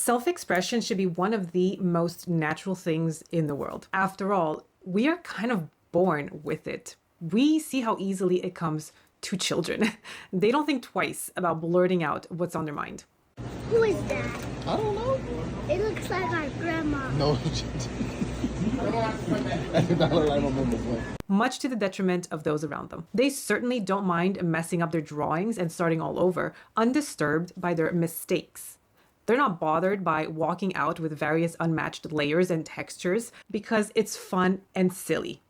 Self-expression should be one of the most natural things in the world. After all, we are kind of born with it. We see how easily it comes to children. They don't think twice about blurting out what's on their mind. Who is that? I don't know. It looks like our grandma. No. I do not look like my mama's one. Much to the detriment of those around them. They certainly don't mind messing up their drawings and starting all over, undisturbed by their mistakes. They're not bothered by walking out with various unmatched layers and textures because it's fun and silly.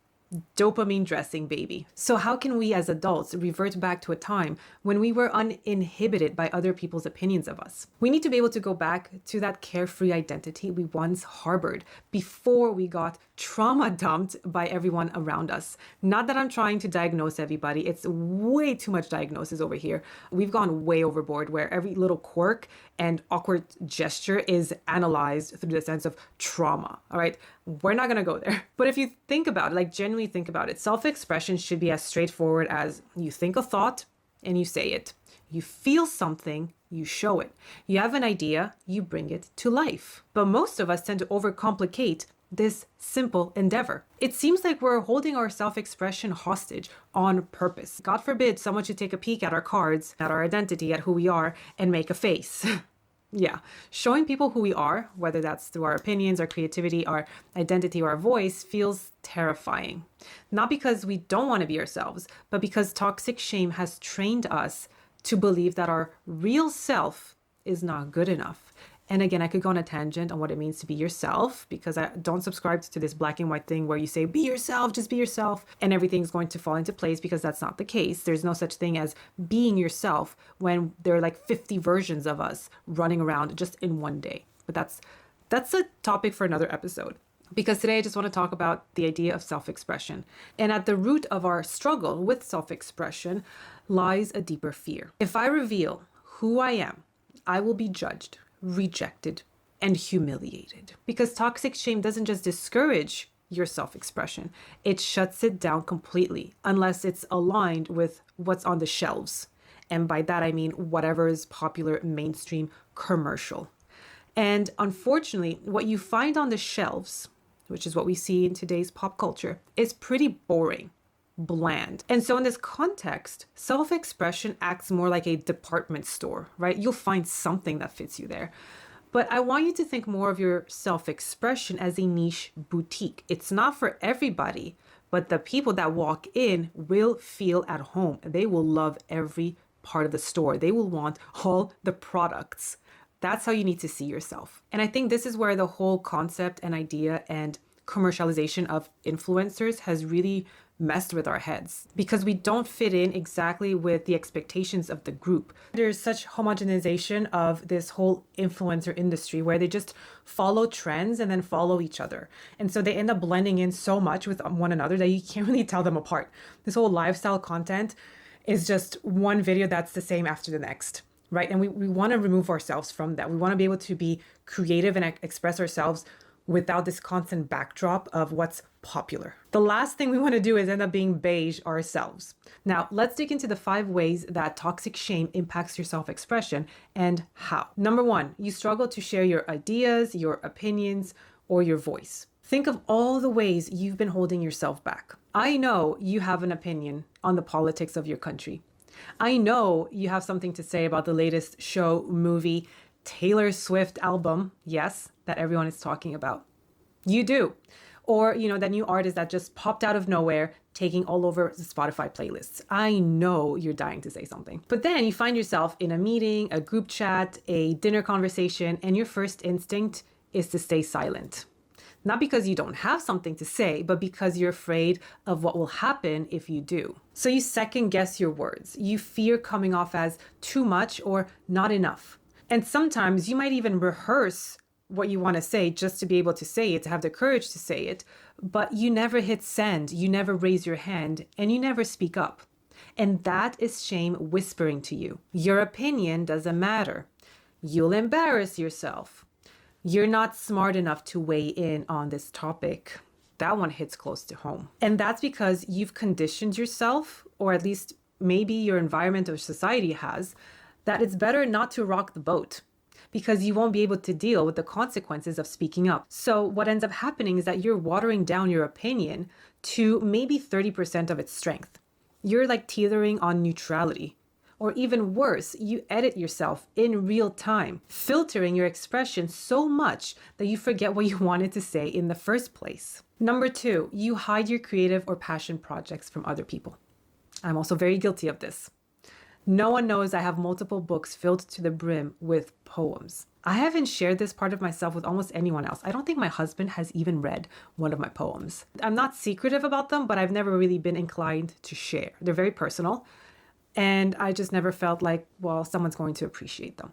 Dopamine dressing, baby. So how can we as adults revert back to a time when we were uninhibited by other people's opinions of us? We need to be able to go back to that carefree identity we once harbored before we got trauma dumped by everyone around us. Not that I'm trying to diagnose everybody. It's way too much diagnosis over here. We've gone way overboard where every little quirk and awkward gesture is analyzed through the sense of trauma. All right. We're not going to go there. But if you think about it, like genuinely think about it, self-expression should be as straightforward as you think a thought and you say it. You feel something, you show it. You have an idea, you bring it to life. But most of us tend to overcomplicate this simple endeavor. It seems like we're holding our self-expression hostage on purpose. God forbid someone should take a peek at our cards, at our identity, at who we are, and make a face. Yeah, showing people who we are, whether that's through our opinions, our creativity, our identity, or our voice, feels terrifying. Not because we don't want to be ourselves, but because toxic shame has trained us to believe that our real self is not good enough. And again, I could go on a tangent on what it means to be yourself, because I don't subscribe to this black and white thing where you say, be yourself, just be yourself, and everything's going to fall into place, because that's not the case. There's no such thing as being yourself when there are like 50 versions of us running around just in one day. But that's a topic for another episode. Because today I just want to talk about the idea of self-expression. And at the root of our struggle with self-expression lies a deeper fear. If I reveal who I am, I will be judged, rejected, and humiliated. Because toxic shame doesn't just discourage your self-expression, it shuts it down completely unless it's aligned with what's on the shelves. And by that I mean whatever is popular mainstream commercial. And unfortunately, what you find on the shelves, which is what we see in today's pop culture, is pretty boring, bland. And so in this context, self-expression acts more like a department store, right? You'll find something that fits you there. But I want you to think more of your self-expression as a niche boutique. It's not for everybody, but the people that walk in will feel at home. They will love every part of the store. They will want all the products. That's how you need to see yourself. And I think this is where the whole concept and idea and commercialization of influencers has really messed with our heads, because we don't fit in exactly with the expectations of the group. There's such homogenization of this whole influencer industry where they just follow trends and then follow each other. And so they end up blending in so much with one another that you can't really tell them apart. This whole lifestyle content is just one video that's the same after the next, right? And we want to remove ourselves from that. We want to be able to be creative and express ourselves without this constant backdrop of what's popular. The last thing we want to do is end up being beige ourselves. Now, let's dig into the 5 ways that toxic shame impacts your self-expression and how. Number 1, you struggle to share your ideas, your opinions, or your voice. Think of all the ways you've been holding yourself back. I know you have an opinion on the politics of your country. I know you have something to say about the latest show, movie, Taylor Swift album, yes, that everyone is talking about. You do. Or, that new artist that just popped out of nowhere, taking all over the Spotify playlists. I know you're dying to say something. But then you find yourself in a meeting, a group chat, a dinner conversation, and your first instinct is to stay silent. Not because you don't have something to say, but because you're afraid of what will happen if you do. So you second guess your words. You fear coming off as too much or not enough. And sometimes you might even rehearse what you want to say just to be able to say it, to have the courage to say it, but you never hit send, you never raise your hand, and you never speak up. And that is shame whispering to you. Your opinion doesn't matter. You'll embarrass yourself. You're not smart enough to weigh in on this topic. That one hits close to home. And that's because you've conditioned yourself, or at least maybe your environment or society has, that it's better not to rock the boat. because you won't be able to deal with the consequences of speaking up. So what ends up happening is that you're watering down your opinion to maybe 30% of its strength. You're like teetering on neutrality. Or even worse, you edit yourself in real time, filtering your expression so much that you forget what you wanted to say in the first place. Number 2, you hide your creative or passion projects from other people. I'm also very guilty of this. No one knows I have multiple books filled to the brim with poems. I haven't shared this part of myself with almost anyone else. I don't think my husband has even read one of my poems. I'm not secretive about them, but I've never really been inclined to share. They're very personal. And I just never felt like, well, someone's going to appreciate them.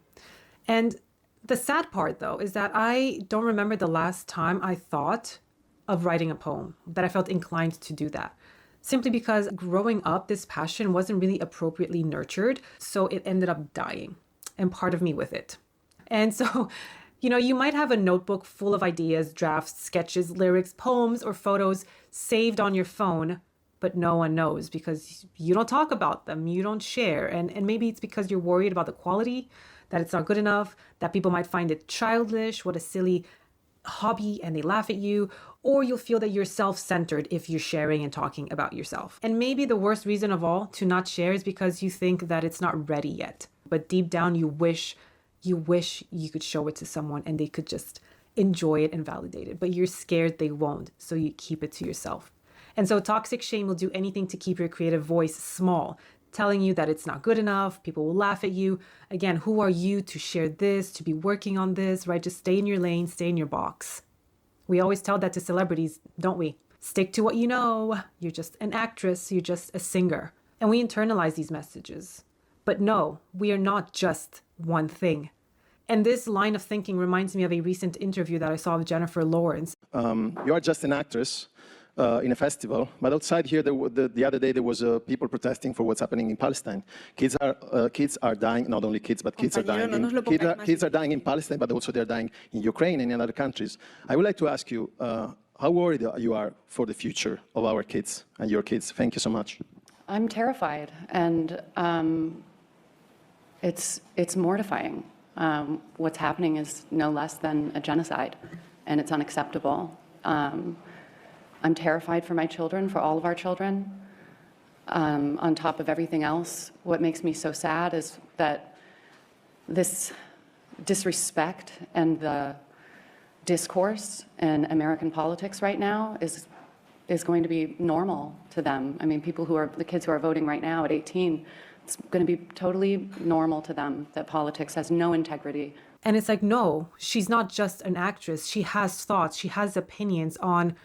And the sad part, though, is that I don't remember the last time I thought of writing a poem, that I felt inclined to do that. Simply because growing up, this passion wasn't really appropriately nurtured, so it ended up dying, and part of me with it. And so, you might have a notebook full of ideas, drafts, sketches, lyrics, poems, or photos saved on your phone, but no one knows because you don't talk about them, you don't share. And maybe it's because you're worried about the quality, that it's not good enough, that people might find it childish, what a silly hobby, and they laugh at you, or you'll feel that you're self-centered if you're sharing and talking about yourself. And maybe the worst reason of all to not share is because you think that it's not ready yet. But deep down, you wish you could show it to someone and they could just enjoy it and validate it. But you're scared they won't, so you keep it to yourself. And so toxic shame will do anything to keep your creative voice small, telling you that it's not good enough, people will laugh at you. Again, who are you to share this, to be working on this, right? Just stay in your lane, stay in your box. We always tell that to celebrities, don't we? Stick to what you know. You're just an actress, you're just a singer. And we internalize these messages. But no, we are not just one thing. And this line of thinking reminds me of a recent interview that I saw with Jennifer Lawrence. You are just an actress in a festival, but outside here, the other day, there was people protesting for what's happening in Palestine. Kids are dying, not only kids, but kids are dying. Kids are dying in Palestine, but also they're dying in Ukraine and in other countries. I would like to ask you, how worried you are for the future of our kids and your kids? Thank you so much. I'm terrified, and it's mortifying. What's happening is no less than a genocide, and it's unacceptable. I'm terrified for my children, for all of our children. On top of everything else, what makes me so sad is that this disrespect and the discourse in American politics right now is going to be normal to them. I mean, the kids who are voting right now at 18, it's going to be totally normal to them that politics has no integrity. And it's like, no, she's not just an actress. She has thoughts, she has opinions on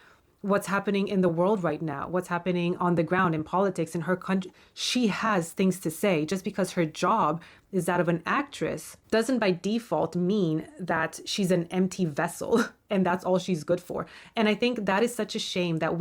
what's happening in the world right now, what's happening on the ground in politics in her country. She has things to say. Just because her job is that of an actress doesn't by default mean that she's an empty vessel and that's all she's good for. And I think that is such a shame that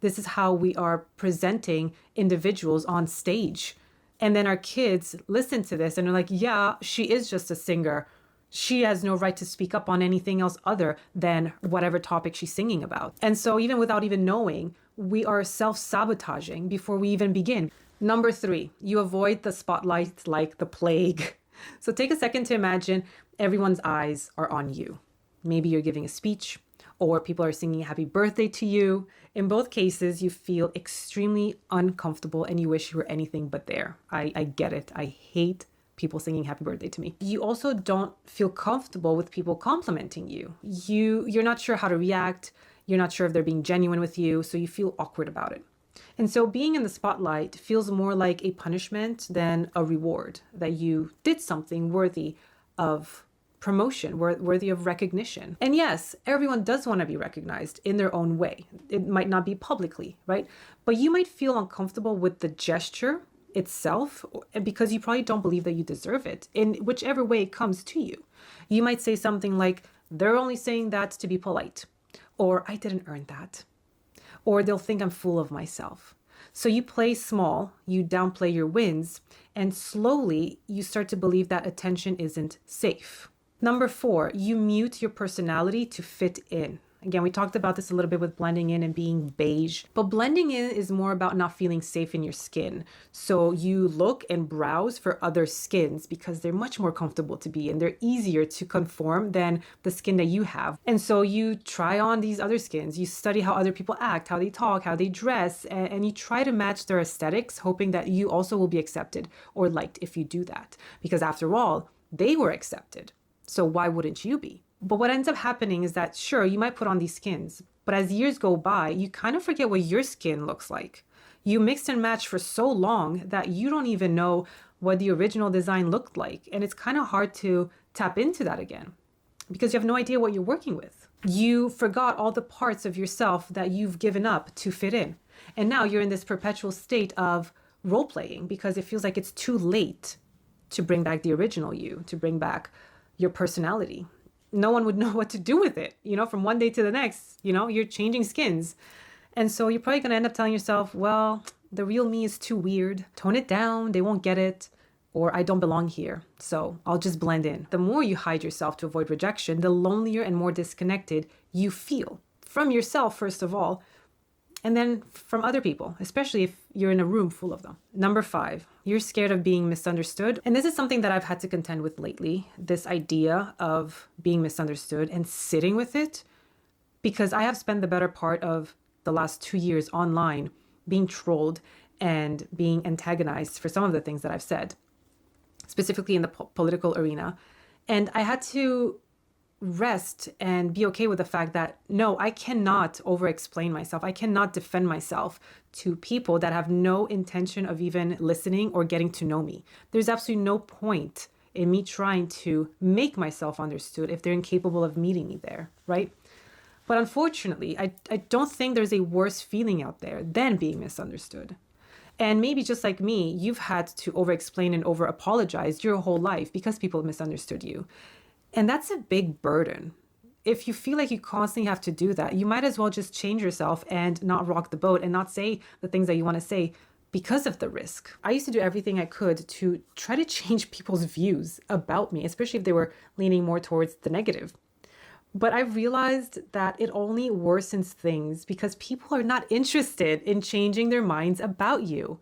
this is how we are presenting individuals on stage. And then our kids listen to this and are like, yeah, she is just a singer. She has no right to speak up on anything else other than whatever topic she's singing about. And so even without even knowing, we are self-sabotaging before we even begin. Number 3, you avoid the spotlight like the plague. So take a second to imagine everyone's eyes are on you. Maybe you're giving a speech or people are singing happy birthday to you. In both cases, you feel extremely uncomfortable and you wish you were anything but there. I get it. I hate people singing happy birthday to me. You also don't feel comfortable with people complimenting you. You're not sure how to react. You're not sure if they're being genuine with you, so you feel awkward about it. And so being in the spotlight feels more like a punishment than a reward, that you did something worthy of promotion, worthy of recognition. And yes, everyone does want to be recognized in their own way. It might not be publicly, right? But you might feel uncomfortable with the gesture itself because you probably don't believe that you deserve it in whichever way it comes to you. You might say something like, they're only saying that to be polite, or I didn't earn that, or they'll think I'm full of myself. So you play small, you downplay your wins, and slowly you start to believe that attention isn't safe. Number 4, you mute your personality to fit in. Again, we talked about this a little bit with blending in and being beige, but blending in is more about not feeling safe in your skin. So you look and browse for other skins because they're much more comfortable to be in. They're easier to conform than the skin that you have. And so you try on these other skins. You study how other people act, how they talk, how they dress, and you try to match their aesthetics, hoping that you also will be accepted or liked if you do that. Because after all, they were accepted. So why wouldn't you be? But what ends up happening is that, sure, you might put on these skins, but as years go by, you kind of forget what your skin looks like. You mix and match for so long that you don't even know what the original design looked like. And it's kind of hard to tap into that again because you have no idea what you're working with. You forgot all the parts of yourself that you've given up to fit in. And now you're in this perpetual state of role playing because it feels like it's too late to bring back the original you, to bring back your personality. No one would know what to do with it. From one day to the next, you're changing skins. And so you're probably going to end up telling yourself, well, the real me is too weird. Tone it down. They won't get it. Or I don't belong here. So I'll just blend in. The more you hide yourself to avoid rejection, the lonelier and more disconnected you feel from yourself, first of all, and then from other people, especially if you're in a room full of them. Number 5, you're scared of being misunderstood. And this is something that I've had to contend with lately, this idea of being misunderstood and sitting with it, because I have spent the better part of the last 2 years online being trolled and being antagonized for some of the things that I've said, specifically in the political arena. And I had to rest and be okay with the fact that, no, I cannot over-explain myself. I cannot defend myself to people that have no intention of even listening or getting to know me. There's absolutely no point in me trying to make myself understood if they're incapable of meeting me there, right? But unfortunately, I don't think there's a worse feeling out there than being misunderstood. And maybe just like me, you've had to over-explain and over-apologize your whole life because people misunderstood you. And that's a big burden. If you feel like you constantly have to do that, you might as well just change yourself and not rock the boat and not say the things that you want to say because of the risk. I used to do everything I could to try to change people's views about me, especially if they were leaning more towards the negative. But I realized that it only worsens things because people are not interested in changing their minds about you.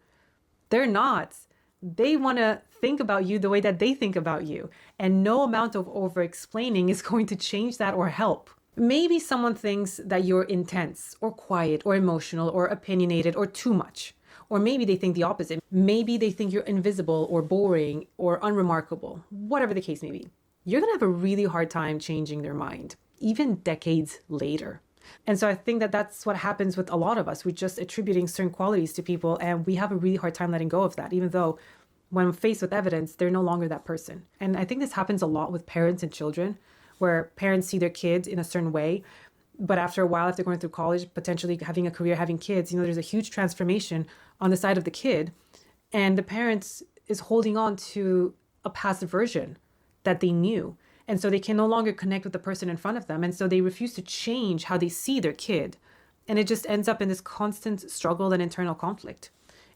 They're not. They want to think about you the way that they think about you. And no amount of over-explaining is going to change that or help. Maybe someone thinks that you're intense or quiet or emotional or opinionated or too much. Or maybe they think the opposite. Maybe they think you're invisible or boring or unremarkable, whatever the case may be. You're going to have a really hard time changing their mind, even decades later. And so I think that that's what happens with a lot of us. We're just attributing certain qualities to people, and we have a really hard time letting go of that, even though when faced with evidence, they're no longer that person. And I think this happens a lot with parents and children, where parents see their kids in a certain way, but after a while, if they're going through college, potentially having a career, having kids, there's a huge transformation on the side of the kid, and the parents is holding on to a past version that they knew. And so they can no longer connect with the person in front of them. And so they refuse to change how they see their kid. And it just ends up in this constant struggle and internal conflict.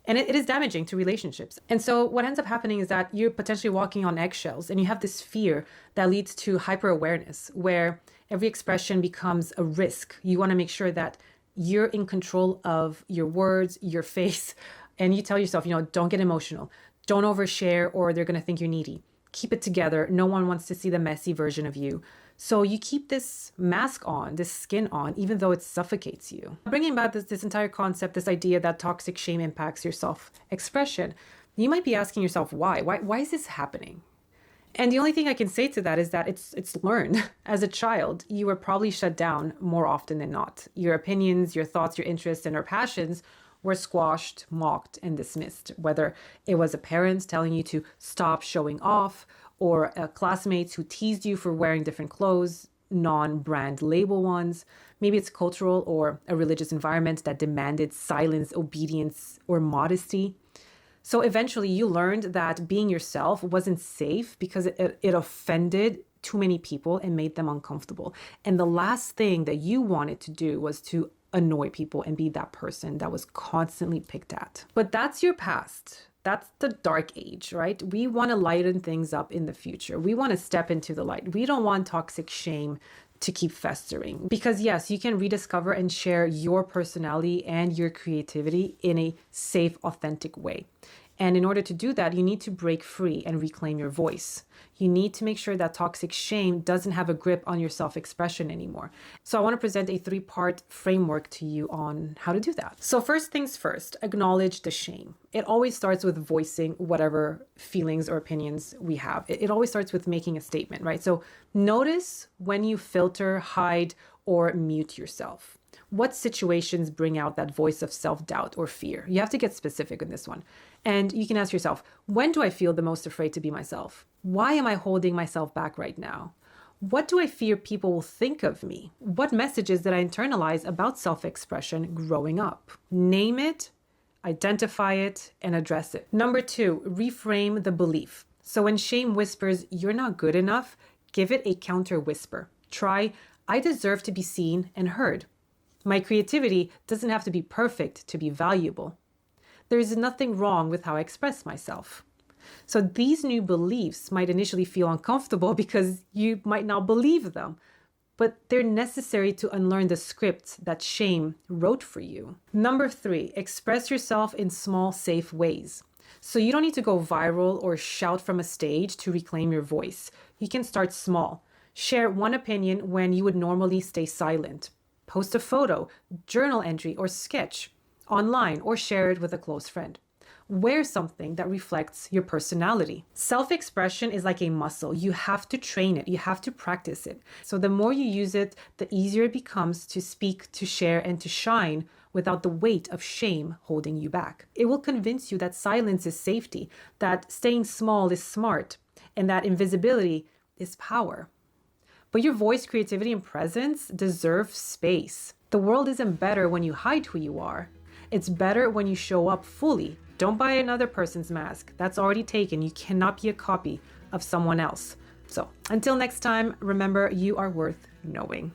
And it is damaging to relationships. And so what ends up happening is that you're potentially walking on eggshells and you have this fear that leads to hyper-awareness, where every expression becomes a risk. You want to make sure that you're in control of your words, your face, and you tell yourself, don't get emotional. Don't overshare or they're going to think you're needy. Keep it together. No one wants to see the messy version of you. So you keep this mask on, this skin on, even though it suffocates you. Bringing back this entire concept, this idea that toxic shame impacts your self-expression, you might be asking yourself, why? Why is this happening? And the only thing I can say to that is that it's learned. As a child, you were probably shut down more often than not. Your opinions, your thoughts, your interests, and your passions were squashed, mocked, and dismissed, whether it was a parent telling you to stop showing off, or classmates who teased you for wearing different clothes, non-brand label ones. Maybe it's cultural or a religious environment that demanded silence, obedience, or modesty. So eventually you learned that being yourself wasn't safe because it offended too many people and made them uncomfortable. And the last thing that you wanted to do was to annoy people and be that person that was constantly picked at. But that's your past. That's the dark age, right? We want to lighten things up in the future. We want to step into the light. We don't want toxic shame to keep festering. Because yes, you can rediscover and share your personality and your creativity in a safe, authentic way. And in order to do that, you need to break free and reclaim your voice. You need to make sure that toxic shame doesn't have a grip on your self-expression anymore. So I want to present a 3-part framework to you on how to do that. So first things first, acknowledge the shame. It always starts with voicing whatever feelings or opinions we have. It always starts with making a statement, right? So notice when you filter, hide, or mute yourself. What situations bring out that voice of self-doubt or fear? You have to get specific in this one. And you can ask yourself, when do I feel the most afraid to be myself? Why am I holding myself back right now? What do I fear people will think of me? What messages did I internalize about self-expression growing up? Name it, identify it, and address it. Number 2, reframe the belief. So when shame whispers, you're not good enough, give it a counter whisper. Try, I deserve to be seen and heard. My creativity doesn't have to be perfect to be valuable. There is nothing wrong with how I express myself. So these new beliefs might initially feel uncomfortable because you might not believe them, but they're necessary to unlearn the scripts that shame wrote for you. Number 3, express yourself in small, safe ways. So you don't need to go viral or shout from a stage to reclaim your voice. You can start small. Share one opinion when you would normally stay silent. Post a photo, journal entry, or sketch online, or share it with a close friend. Wear something that reflects your personality. Self-expression is like a muscle. You have to train it. You have to practice it. So the more you use it, the easier it becomes to speak, to share, and to shine without the weight of shame holding you back. It will convince you that silence is safety, that staying small is smart, and that invisibility is power. But your voice, creativity, and presence deserve space. The world isn't better when you hide who you are. It's better when you show up fully. Don't buy another person's mask. That's already taken. You cannot be a copy of someone else. So until next time, remember, you are worth knowing.